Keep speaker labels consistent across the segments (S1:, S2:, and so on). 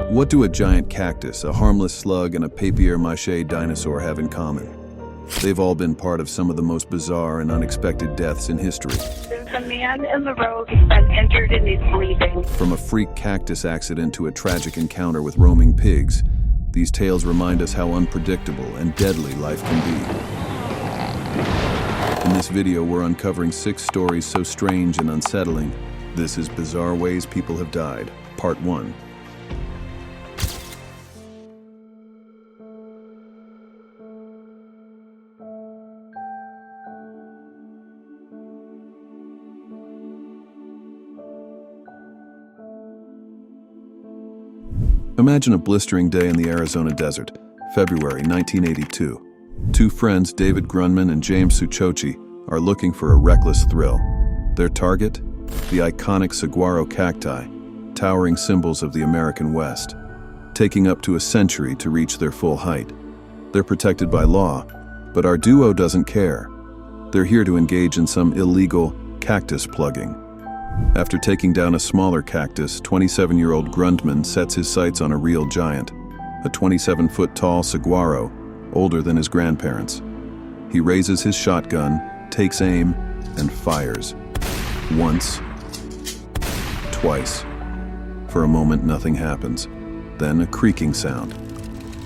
S1: What do a giant cactus, a harmless slug, and a papier-mâché dinosaur have in common? They've all been part of some of the most bizarre and unexpected deaths in history.
S2: There's a man in the road, he's been injured and he's bleeding.
S1: From a freak cactus accident to a tragic encounter with roaming pigs, these tales remind us how unpredictable and deadly life can be. In this video, we're uncovering 6 stories so strange and unsettling. This is Bizarre Ways People Have Died, Part 1. Imagine a blistering day in the Arizona desert, February 1982. 2 friends, David Grunman and James Suchochi, are looking for a reckless thrill. Their target? The iconic saguaro cacti, towering symbols of the American West, taking up to a century to reach their full height. They're protected by law, but our duo doesn't care. They're here to engage in some illegal cactus plugging. After taking down a smaller cactus, 27-year-old Grundman sets his sights on a real giant, a 27-foot-tall saguaro, older than his grandparents. He raises his shotgun, takes aim, and fires. Once. Twice. For a moment, nothing happens. Then a creaking sound.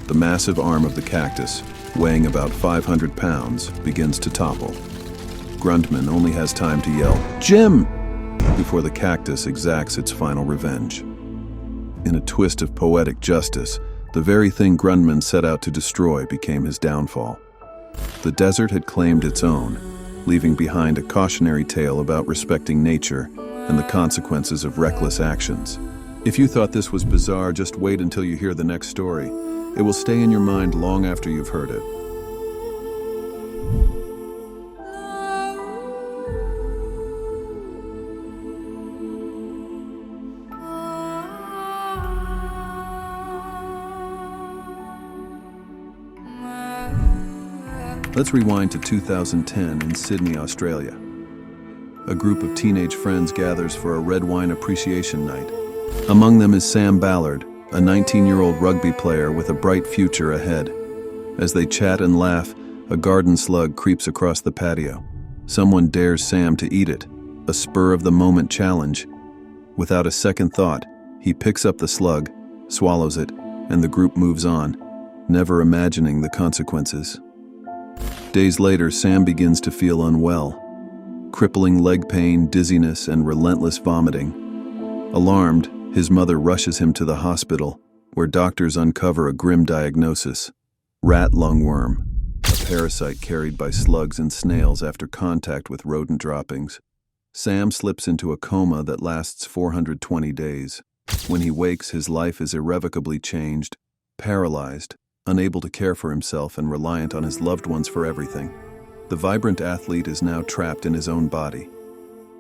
S1: The massive arm of the cactus, weighing about 500 pounds, begins to topple. Grundman only has time to yell, "Jim!" before the cactus exacts its final revenge. In a twist of poetic justice, the very thing Grundman set out to destroy became his downfall. The desert had claimed its own, leaving behind a cautionary tale about respecting nature and the consequences of reckless actions. If you thought this was bizarre, just wait until you hear the next story. It will stay in your mind long after you've heard it. Let's rewind to 2010 in Sydney, Australia. A group of teenage friends gathers for a red wine appreciation night. Among them is Sam Ballard, a 19-year-old rugby player with a bright future ahead. As they chat and laugh, a garden slug creeps across the patio. Someone dares Sam to eat it, a spur-of-the-moment challenge. Without a second thought, he picks up the slug, swallows it, and the group moves on, never imagining the consequences. Days later, Sam begins to feel unwell. Crippling leg pain, dizziness, and relentless vomiting. Alarmed, his mother rushes him to the hospital, where doctors uncover a grim diagnosis: rat lungworm, a parasite carried by slugs and snails after contact with rodent droppings. Sam slips into a coma that lasts 420 days. When he wakes, his life is irrevocably changed, paralyzed, unable to care for himself and reliant on his loved ones for everything. The vibrant athlete is now trapped in his own body.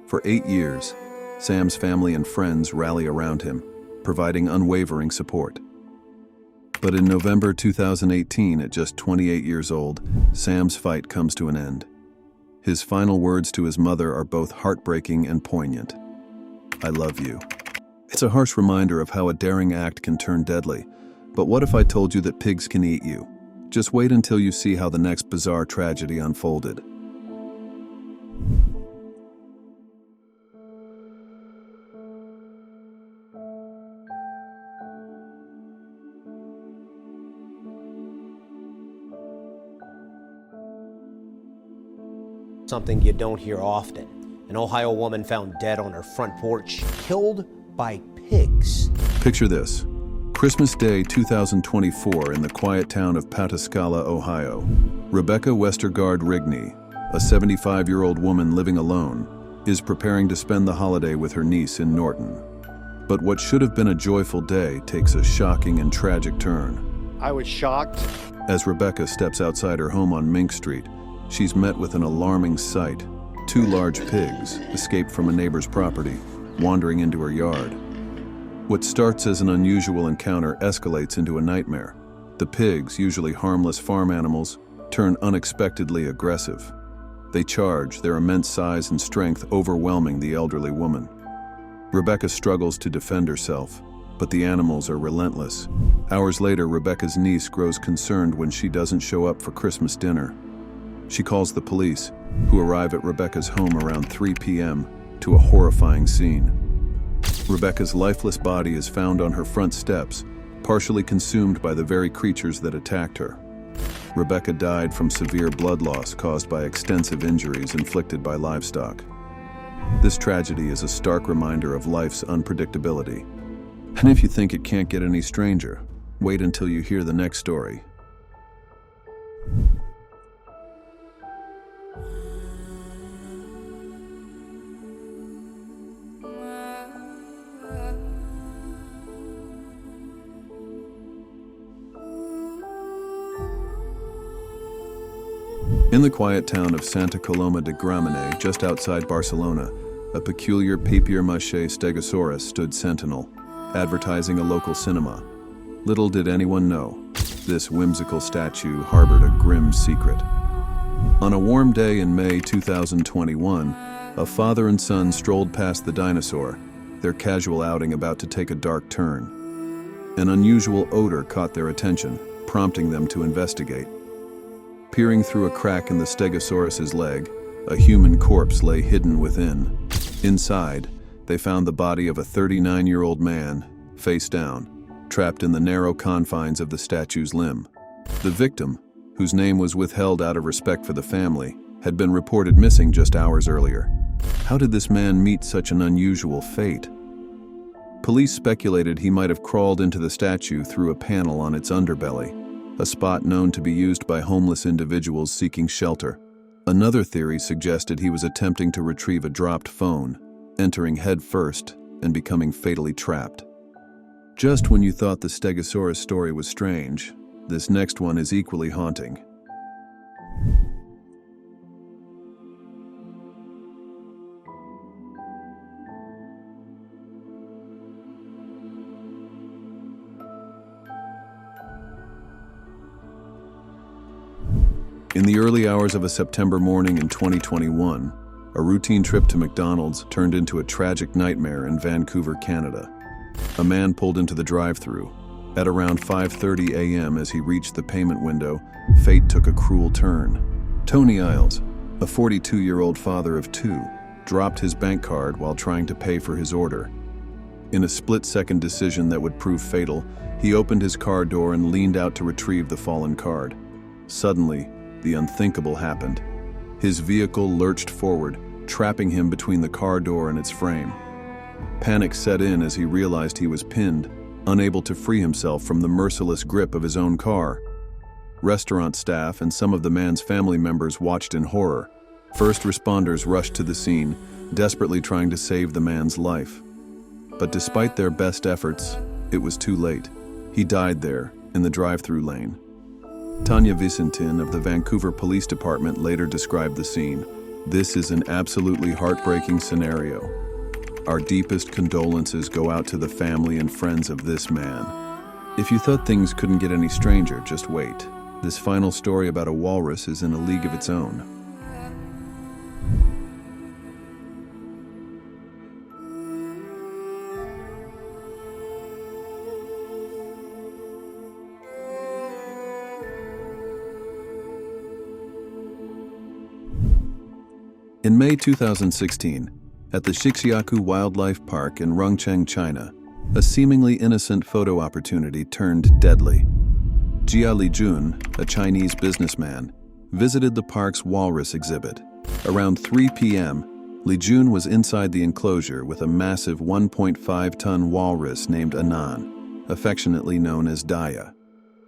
S1: For 8 years, Sam's family and friends rally around him, providing unwavering support. But in November 2018, at just 28 years old, Sam's fight comes to an end. His final words to his mother are both heartbreaking and poignant. "I love you." It's a harsh reminder of how a daring act can turn deadly. But what if I told you that pigs can eat you? Just wait until you see how the next bizarre tragedy unfolded.
S3: Something you don't hear often. An Ohio woman found dead on her front porch, killed by pigs.
S1: Picture this. Christmas Day 2024 in the quiet town of Pataskala, Ohio. Rebecca Westergaard Rigney, a 75-year-old woman living alone, is preparing to spend the holiday with her niece in Norton. But what should have been a joyful day takes a shocking and tragic turn.
S4: I was shocked.
S1: As Rebecca steps outside her home on Mink Street, she's met with an alarming sight. 2 large pigs escaped from a neighbor's property, wandering into her yard. What starts as an unusual encounter escalates into a nightmare. The pigs, usually harmless farm animals, turn unexpectedly aggressive. They charge, their immense size and strength overwhelming the elderly woman. Rebecca struggles to defend herself, but the animals are relentless. Hours later, Rebecca's niece grows concerned when she doesn't show up for Christmas dinner. She calls the police, who arrive at Rebecca's home around 3 p.m. to a horrifying scene. Rebecca's lifeless body is found on her front steps, partially consumed by the very creatures that attacked her. Rebecca died from severe blood loss caused by extensive injuries inflicted by livestock. This tragedy is a stark reminder of life's unpredictability. And if you think it can't get any stranger, wait until you hear the next story. In the quiet town of Santa Coloma de Gramenet, just outside Barcelona, a peculiar papier-mâché stegosaurus stood sentinel, advertising a local cinema. Little did anyone know, this whimsical statue harbored a grim secret. On a warm day in May 2021, a father and son strolled past the dinosaur, their casual outing about to take a dark turn. An unusual odor caught their attention, prompting them to investigate. Peering through a crack in the stegosaurus's leg, a human corpse lay hidden within. Inside, they found the body of a 39-year-old man, face down, trapped in the narrow confines of the statue's limb. The victim, whose name was withheld out of respect for the family, had been reported missing just hours earlier. How did this man meet such an unusual fate? Police speculated he might have crawled into the statue through a panel on its underbelly, a spot known to be used by homeless individuals seeking shelter. Another theory suggested he was attempting to retrieve a dropped phone, entering head first and becoming fatally trapped. Just when you thought the Stegosaurus story was strange, this next one is equally haunting. In the early hours of a September morning in 2021, a routine trip to McDonald's turned into a tragic nightmare in Vancouver, Canada. A man pulled into the drive-thru. At around 5:30 a.m. as he reached the payment window, fate took a cruel turn. Tony Isles, a 42-year-old father of two, dropped his bank card while trying to pay for his order. In a split-second decision that would prove fatal, he opened his car door and leaned out to retrieve the fallen card. Suddenly, the unthinkable happened. His vehicle lurched forward, trapping him between the car door and its frame. Panic set in as he realized he was pinned, unable to free himself from the merciless grip of his own car. Restaurant staff and some of the man's family members watched in horror. First responders rushed to the scene, desperately trying to save the man's life. But despite their best efforts, it was too late. He died there, in the drive-thru lane. Tanya Vicentin of the Vancouver Police Department later described the scene. "This is an absolutely heartbreaking scenario. Our deepest condolences go out to the family and friends of this man." If you thought things couldn't get any stranger, just wait. This final story about a walrus is in a league of its own. In May 2016, at the Shixiaku Wildlife Park in Rongcheng, China, a seemingly innocent photo opportunity turned deadly. Jia Lijun, a Chinese businessman, visited the park's walrus exhibit. Around 3 p.m., Lijun was inside the enclosure with a massive 1.5-ton walrus named Anan, affectionately known as Daya.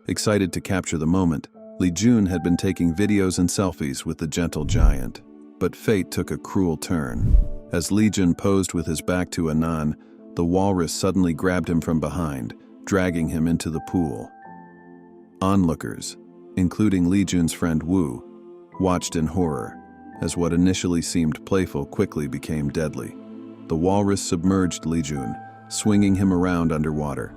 S1: Excited to capture the moment, Lijun had been taking videos and selfies with the gentle giant. But fate took a cruel turn. As Lijun posed with his back to Anan, the walrus suddenly grabbed him from behind, dragging him into the pool. Onlookers, including Lijun's friend Wu, watched in horror, as what initially seemed playful quickly became deadly. The walrus submerged Lijun, swinging him around underwater.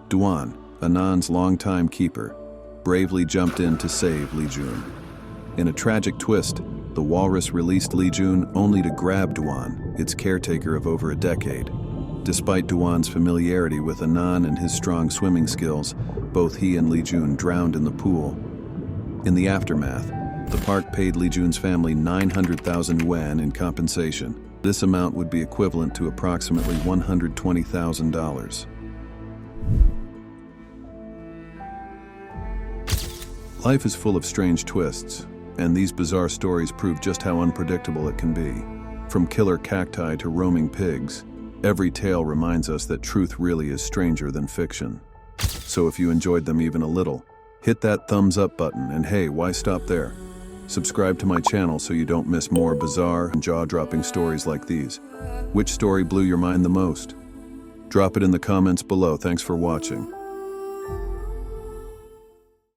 S1: Duan, Anan's longtime keeper, bravely jumped in to save Lijun. In a tragic twist, the walrus released Lijun only to grab Duan, its caretaker of over a decade. Despite Duan's familiarity with Anan and his strong swimming skills, both he and Li Jun drowned in the pool. In the aftermath, the park paid Li Jun's family 900,000 yuan in compensation. This amount would be equivalent to approximately $120,000. Life is full of strange twists, and these bizarre stories prove just how unpredictable it can be. From killer cacti to roaming pigs, every tale reminds us that truth really is stranger than fiction. So if you enjoyed them even a little, hit that thumbs up button, and hey, why stop there? Subscribe to my channel so you don't miss more bizarre and jaw-dropping stories like these. Which story blew your mind the most? Drop it in the comments below. Thanks for watching.